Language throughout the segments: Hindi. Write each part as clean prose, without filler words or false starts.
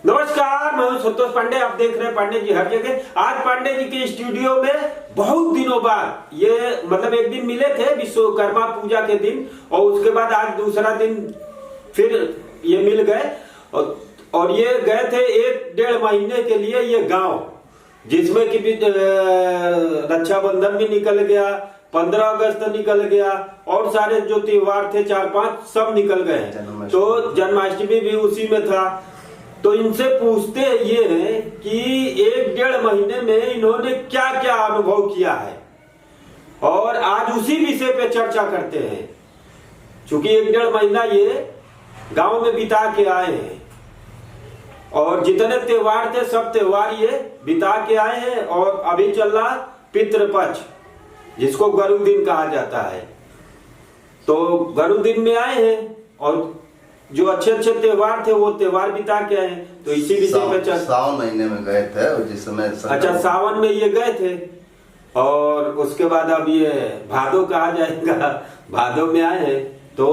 नमस्कार, मैं हूं संतोष पांडे। आप देख रहे हैं पांडे जी हर जगह। आज पांडे जी के स्टूडियो में बहुत दिनों बाद ये एक दिन मिले थे विश्वकर्मा पूजा के दिन, और उसके बाद आज दूसरा दिन फिर ये मिल गए। और ये गए थे 1-1.5 महीने के लिए ये गांव, जिसमें कि रक्षाबंधन भी निकल गया, 15 अगस्त निकल गया, और सारे जो त्योहार थे 4-5 सब निकल गए। तो जन्माष्टमी भी उसी में था। तो इनसे पूछते ये हैं कि 1-1.5 महीने में इन्होंने क्या क्या अनुभव किया है, और आज उसी विषय पे चर्चा करते हैं। क्योंकि 1-1.5 महीना ये गांव में बिता के आए हैं, और जितने त्योहार थे सब त्योहार ये बिता के आए हैं। और अभी चल रहा पितृपक्ष, जिसको गरु दिन कहा जाता है। तो गरु दिन में आए हैं, और जो अच्छे अच्छे त्योहार थे वो त्योहार बिता के आए। तो इसी विषय पे सावन महीने में गए थे, जिस समय अच्छा सावन में ये गए थे, और उसके बाद अब ये भादो कहा जाएगा, भादो में आए हैं। तो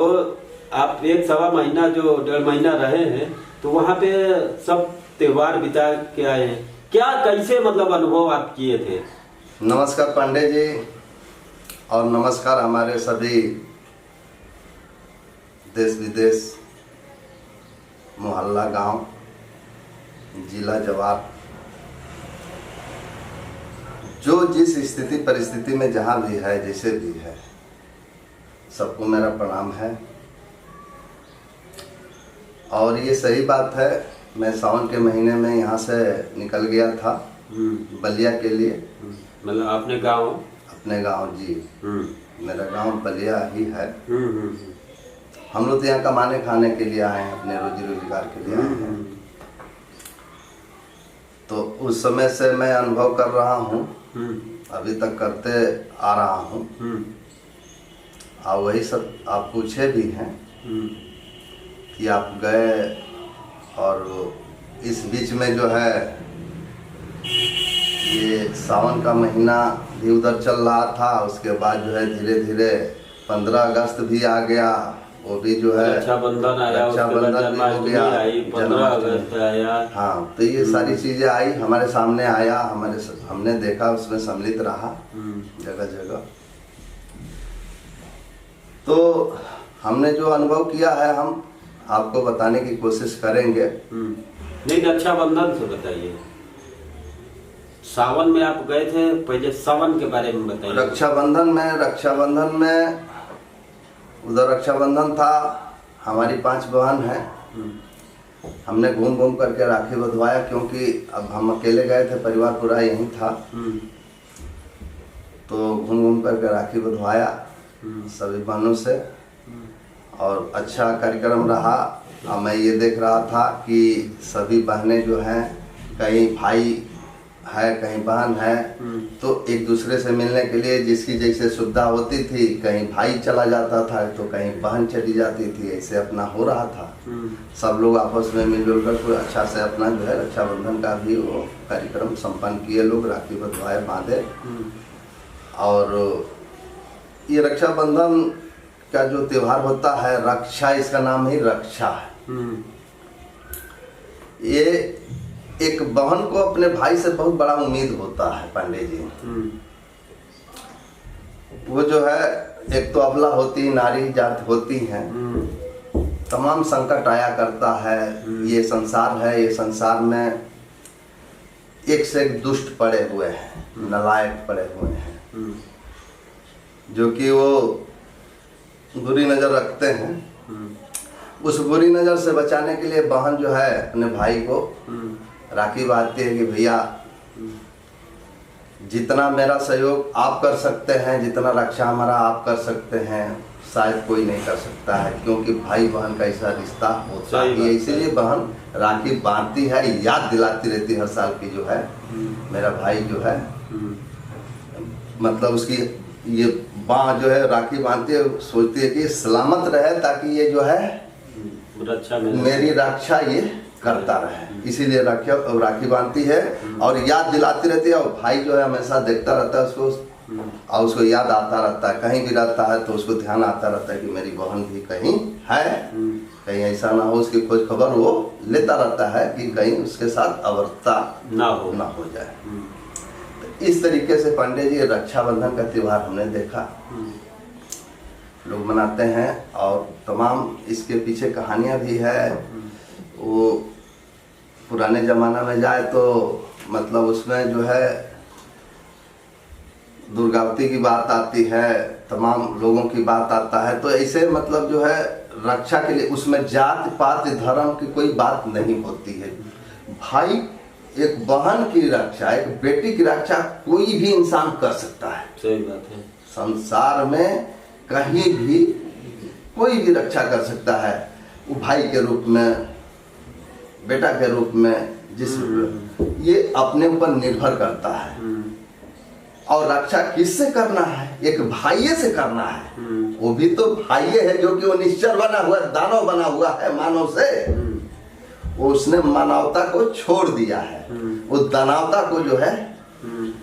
आप 1-1.25 महीना जो 1.5 महीना रहे हैं, तो वहां पे सब त्योहार बिता के आए हैं। क्या कैसे अनुभव आप किए थे? नमस्कार पांडे जी, और नमस्कार हमारे सभी देश विदेश, मोहल्ला, गांव, जिला, जवाब, जो जिस स्थिति परिस्थिति में जहां भी है, जैसे भी है, सबको मेरा प्रणाम है। और ये सही बात है, मैं सावन के महीने में यहाँ से निकल गया था बलिया के लिए। अपने गांव? अपने गांव जी, मेरा गांव बलिया ही है। हम लोग तो यहाँ कमाने खाने के लिए आए हैं, अपने रोजी रोजगार के लिए आए हैं। तो उस समय से मैं अनुभव कर रहा हूँ, अभी तक करते आ रहा हूँ। और वही सब आप पूछे भी हैं कि आप गए, और इस बीच में जो है ये सावन का महीना भी उधर चल रहा था। उसके बाद जो है धीरे धीरे 15 अगस्त भी आ गया, वो भी जो है रक्षाबंधन आया, रक्षाबंधन भी हो गया, 15 अगस्त आया। हाँ, तो ये सारी चीजें आई, हमारे सामने आया, हमने देखा, उसमें सम्मिलित रहा जगह जगह। तो हमने जो अनुभव किया है, हम आपको बताने की कोशिश करेंगे। नहीं, रक्षाबंधन से बताइए। सावन में आप गए थे, पहले सावन के बारे में बताइए। रक्षाबंधन में उधर रक्षाबंधन था। हमारी 5 बहन हैं। हमने घूम घूम करके राखी बंधवाया, क्योंकि अब हम अकेले गए थे, परिवार पूरा यहीं था। तो घूम घूम करके राखी बंधवाया सभी बहनों से, और अच्छा कार्यक्रम रहा। और मैं ये देख रहा था कि सभी बहनें जो हैं, कहीं भाई है, कहीं बहन है, तो एक दूसरे से मिलने के लिए जिसकी जैसे सुविधा होती थी, कहीं भाई चला जाता था तो कहीं बहन चली जाती थी, ऐसे अपना हो रहा था। सब लोग आपस में मिलजुल कर अच्छा से अपना जो है रक्षाबंधन का भी वो कार्यक्रम संपन्न किए, लोग राखी बंधवाए, बांधे। और ये रक्षाबंधन का जो त्योहार होता है, रक्षा, इसका नाम ही रक्षा है। ये एक बहन को अपने भाई से बहुत बड़ा उम्मीद होता है पांडे जी। वो जो है, एक तो अबला होती, नारी जात होती हैं, तमाम संकट आया करता है। ये संसार है, ये संसार में एक से एक दुष्ट पड़े हुए हैं, नालायक पड़े हुए हैं, जो कि वो बुरी नजर रखते हैं। उस बुरी नजर से बचाने के लिए बहन जो है अपने भाई को राखी बांधती है कि भैया, जितना मेरा सहयोग आप कर सकते हैं, जितना रक्षा हमारा आप कर सकते हैं, शायद कोई नहीं कर सकता है। क्योंकि भाई बहन का ऐसा रिश्ता होता है, इसीलिए बहन राखी बांधती है, याद दिलाती रहती है हर साल की जो है, मेरा भाई जो है, उसकी ये बाँ जो है राखी बांधती है, सोचती है कि सलामत रहे, ताकि ये जो है मेरी रक्षा ये करता रहे, इसीलिए राखी बांधती है और याद दिलाती रहती है। और भाई जो है हमेशा देखता रहता है उसको, और उसको याद आता रहता है, कहीं भी रहता है तो उसको ध्यान आता रहता है कि मेरी बहन भी कहीं है, कहीं ऐसा ना हो, उसकी खोज खबर वो लेता रहता है कि कहीं उसके साथ अवर्ता ना हो जाए। तो इस तरीके से पांडे जी रक्षाबंधन का त्योहार हमने देखा, लोग मनाते हैं और तमाम इसके पीछे कहानियां भी है। वो पुराने ज़माना में जाए तो मतलब उसमें जो है दुर्गावती की बात आती है, तमाम लोगों की बात आता है। तो ऐसे मतलब जो है रक्षा के लिए उसमें जात पात धर्म की कोई बात नहीं होती है। भाई एक बहन की रक्षा, एक बेटी की रक्षा कोई भी इंसान कर सकता है। सही बात है। संसार में कहीं भी कोई भी रक्षा कर सकता है, वो भाई के रूप में, बेटा के रूप में, जिस ये अपने ऊपर निर्भर करता है। और रक्षा किससे करना है? एक भाइये से करना है। वो भी तो भाइये है जो कि वो निश्चर बना हुआ, दानव बना हुआ है मानव से। वो उसने मानवता को छोड़ दिया है, वो दानवता को जो है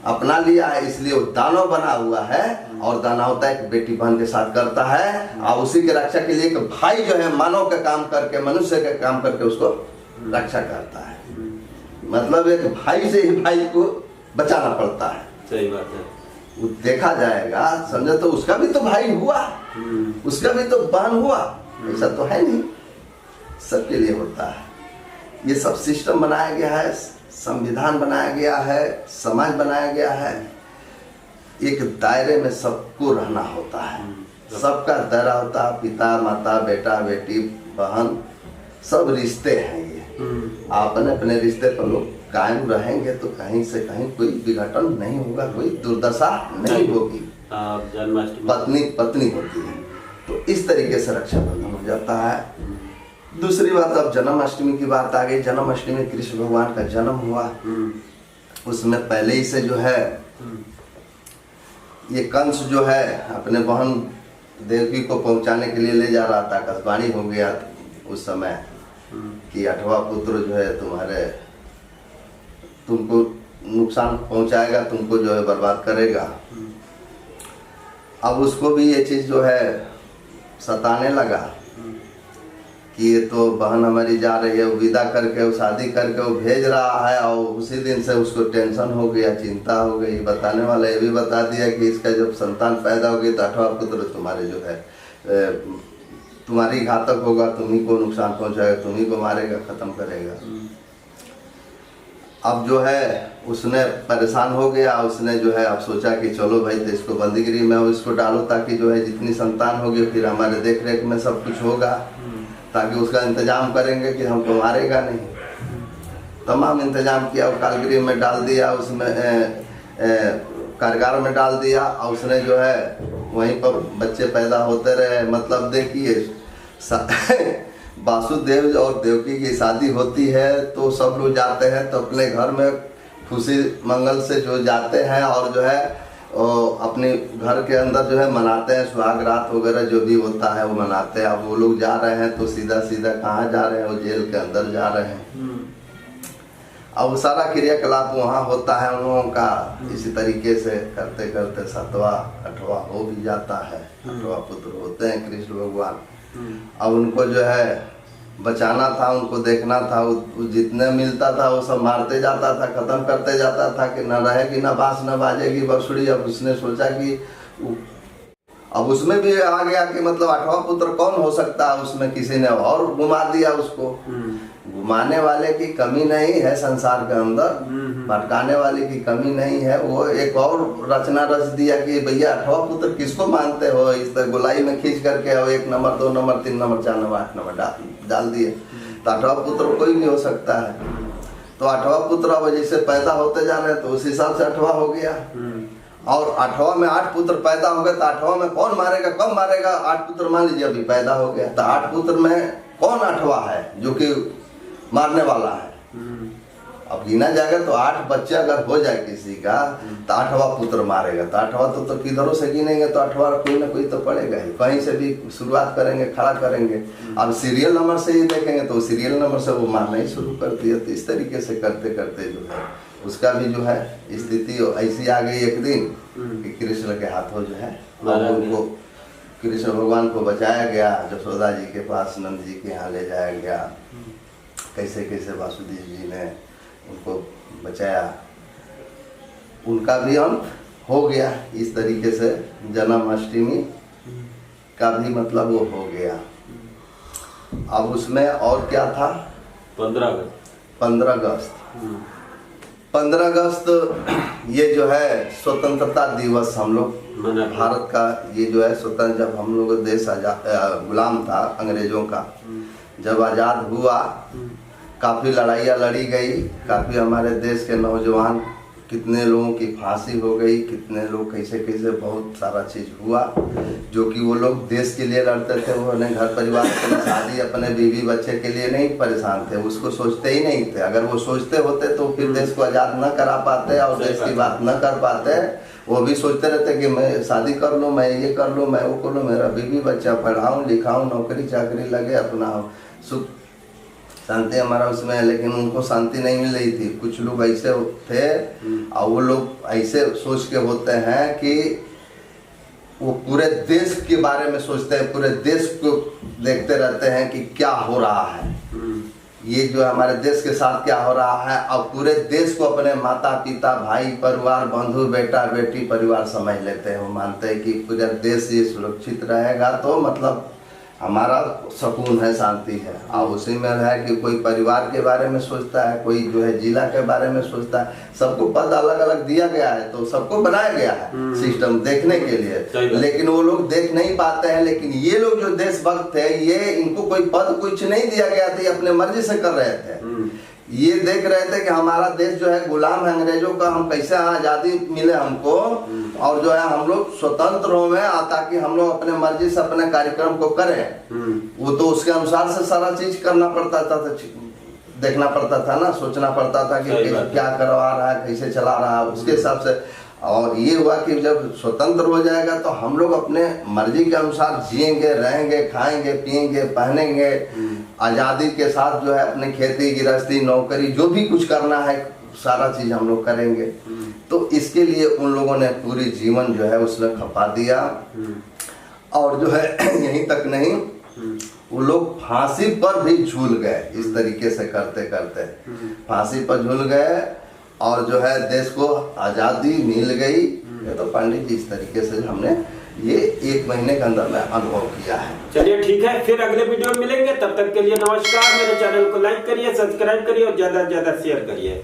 अपना लिया है, इसलिए वो दानव बना हुआ है। और दानवता एक बेटी बहन के साथ करता है, और उसी के रक्षा के लिए एक भाई जो है मानव का काम करके, मनुष्य का काम करके उसको रक्षा करता है। मतलब एक भाई से ही भाई को बचाना पड़ता है। सही बात है। वो देखा जाएगा, समझे तो उसका भी तो भाई हुआ, उसका भी तो बहन हुआ, ऐसा तो है नहीं, सबके लिए होता है। ये सब सिस्टम बनाया गया है, संविधान बनाया गया है, समाज बनाया गया है। एक दायरे में सबको रहना होता है, सबका दायरा होता है, पिता माता, बेटा बेटी, बहन, सब रिश्ते हैं। ये अपने अपने रिश्ते पर लोग कायम रहेंगे तो कहीं से कहीं कोई विघटन नहीं होगा, कोई दुर्दशा नहीं होगी। जन्माष्टमी पत्नी पत्नी होती है, तो इस तरीके से रक्षाबंधन हो जाता है। दूसरी बात, अब जन्माष्टमी की बात आ गई। जन्माष्टमी कृष्ण भगवान का जन्म हुआ, उसमें पहले ही से जो है ये कंस जो है अपने बहन देवकी को पहुंचाने के लिए ले जा रहा था। आकाशवाणी हो गया उस समय कि 8वां पुत्र जो है तुम्हारे, तुमको नुकसान पहुंचाएगा, तुमको जो है बर्बाद करेगा। अब उसको भी ये चीज जो है सताने लगा कि ये तो बहन हमारी जा रही है, वो विदा करके, वो शादी करके वो भेज रहा है। और उसी दिन से उसको टेंशन हो गया, चिंता हो गई। बताने वाला ये भी बता दिया कि इसका जब संतान पैदा होगी तो 8वां पुत्र तुम्हारे जो है तुम्हारी घातक होगा, तुम्ही को नुकसान पहुंचाएगा, तुम्ही को मारेगा, खत्म करेगा। अब जो है उसने परेशान हो गया, उसने जो है अब सोचा कि चलो भाई तो इसको बंदीगिरी में इसको डालो, ताकि जो है जितनी संतान होगी फिर हमारे देख रेख में सब कुछ होगा, ताकि उसका इंतजाम करेंगे कि हमको मारेगा नहीं। तमाम इंतजाम किया, कालगिरी में डाल दिया, उसमें कारागार में डाल दिया। और उसने जो है वहीं पर बच्चे पैदा होते रहे। मतलब देखिए वासुदेव और देवकी की शादी होती है तो सब लोग जाते हैं, तो अपने घर में खुशी मंगल से जो जाते हैं और जो है अपने घर के अंदर जो है मनाते हैं, सुहाग रात वगैरह जो भी होता है वो मनाते हैं। अब वो लोग जा रहे हैं तो सीधा सीधा कहाँ जा रहे हैं, वो जेल के अंदर जा रहे हैं। अब सारा क्रियाकलाप वहाँ होता है उन लोगों का। इसी तरीके से करते करते 7वां 8वां हो भी जाता है। 8वां पुत्र होते हैं कृष्ण भगवान। अब उनको जो है बचाना था, उनको देखना था, वो जितने मिलता था वो सब मारते जाता था, खत्म करते जाता था कि न रहेगी, न बांस न बाजेगी बंसुरी। अब उसने सोचा कि अब उसमें भी आ गया कि मतलब 8वां पुत्र कौन हो सकता है, उसमें किसी ने और घुमा दिया उसको। घुमाने वाले की कमी नहीं है संसार के अंदर, भटकाने वाले की कमी नहीं है। वो एक और रचना रच दिया कि भैया 8वां पुत्र किसको मानते हो, इस तरह गोलाई में खींच करके 1 number 2 number 3 number 4 number 8 number डाल दिए। तो 8वां पुत्र कोई नहीं हो सकता है। तो 8वां पुत्र अब जैसे पैदा होते जा रहे हैं तो उस हिसाब से 8वां हो गया। और 8वां में 8 पुत्र पैदा हो गए तो 8वां में कौन मारेगा, कब मारेगा? 8 पुत्र मान लीजिए अभी पैदा हो गया, तो 8 पुत्र में कौन 8वां है जो कि मारने वाला है? अब गिना जाएगा तो 8 बच्चे अगर हो जाए किसी का तो 8वां पुत्र मारेगा। तो 8वां तो किधरों से गिनेंगे तो 8वां कोई ना कोई तो पड़ेगा ही, कहीं से भी शुरुआत करेंगे, खड़ा करेंगे। अब सीरियल नंबर से ही देखेंगे तो सीरियल नंबर से वो मारना ही शुरू कर दिया। तो इस तरीके से करते करते जो है उसका भी जो है स्थिति ऐसी आ गई एक दिन कि कृष्ण के हाथों जो है उनको कृष्ण भगवान को बचाया गया, यशोदा जी के पास नंद जी के यहाँ ले जाया गया, कैसे कैसे वासुदेव जी ने उनको बचाया, उनका भी अंत हो गया। इस तरीके से जन्माष्टमी का भी मतलब वो हो गया। अब उसमें और क्या था? 15 अगस्त 15 अगस्त ये जो है स्वतंत्रता दिवस हम लोग भारत का, ये जो है स्वतंत्र, जब हम लोग देश गुलाम था अंग्रेजों का, जब आज़ाद हुआ काफ़ी लड़ाइयाँ लड़ी गई, काफ़ी हमारे देश के नौजवान, कितने लोगों की फांसी हो गई, कितने लोग कैसे कैसे बहुत सारा चीज़ हुआ, जो कि वो लोग देश के लिए लड़ते थे। वो अपने घर परिवार के लिए, शादी, अपने बीवी बच्चे के लिए नहीं परेशान थे, उसको सोचते ही नहीं थे। अगर वो सोचते होते तो फिर देश को आज़ाद न करा पाते और देश की बात न कर पाते। वो भी सोचते रहते कि मैं शादी कर लूँ, मैं ये कर लूँ, मैं वो कर लूँ, मेरा बीवी बच्चा पढ़ाऊँ लिखाऊँ, नौकरी चाकरी लगे, अपना सुख शांति हमारा उसमें है। लेकिन उनको शांति नहीं मिल रही थी। कुछ लोग ऐसे थे और वो लोग ऐसे सोच के होते हैं कि वो पूरे देश के बारे में सोचते हैं, पूरे देश को देखते रहते हैं कि क्या हो रहा है, ये जो हमारे देश के साथ क्या हो रहा है, और पूरे देश को अपने माता पिता भाई परिवार बंधु बेटा बेटी परिवार समझ लेते हैं। वो मानते हैं कि पूरा देश ये सुरक्षित रहेगा तो मतलब हमारा सुकून है, शांति है। और उसी में है कि कोई परिवार के बारे में सोचता है, कोई जो है जिला के बारे में सोचता है। सबको पद अलग अलग दिया गया है, तो सबको बनाया गया है सिस्टम देखने के लिए, लेकिन वो लोग देख नहीं पाते हैं। लेकिन ये लोग जो देशभक्त थे, ये इनको कोई पद कुछ नहीं दिया गया था, ये अपने मर्जी से कर रहे थे। ये देख रहे थे कि हमारा देश जो है गुलाम है अंग्रेजों का, हम कैसे आज़ादी मिले हमको, और जो है हम लोग स्वतंत्र हो में ताकि हम लोग अपने मर्जी से अपने कार्यक्रम को करें। वो तो उसके अनुसार से सारा चीज करना पड़ता था, देखना पड़ता था ना, सोचना पड़ता था कि क्या करवा रहा है, कैसे चला रहा है, उसके हिसाब से। और ये हुआ कि जब स्वतंत्र हो जाएगा तो हम लोग अपने मर्जी के अनुसार जिएंगे, रहेंगे, खाएंगे, पिएंगे, पहनेंगे, आज़ादी के साथ जो है अपने खेती गृहस्थी नौकरी जो भी कुछ करना है सारा चीज हम लोग करेंगे। तो इसके लिए उन लोगों ने पूरी जीवन जो है उसने खपा दिया। और जो है यहीं तक नहीं, वो लोग फांसी पर भी झूल गए। इस तरीके से करते करते फांसी पर झूल गए और जो है देश को आज़ादी मिल गई। ये तो पंडित जी इस तरीके से हमने ये 1 महीने के अंदर में अनुभव किया है। चलिए ठीक है, फिर अगले वीडियो में मिलेंगे। तब तक के लिए नमस्कार। मेरे चैनल को लाइक करिए, सब्सक्राइब करिए और ज्यादा से ज्यादा शेयर करिए।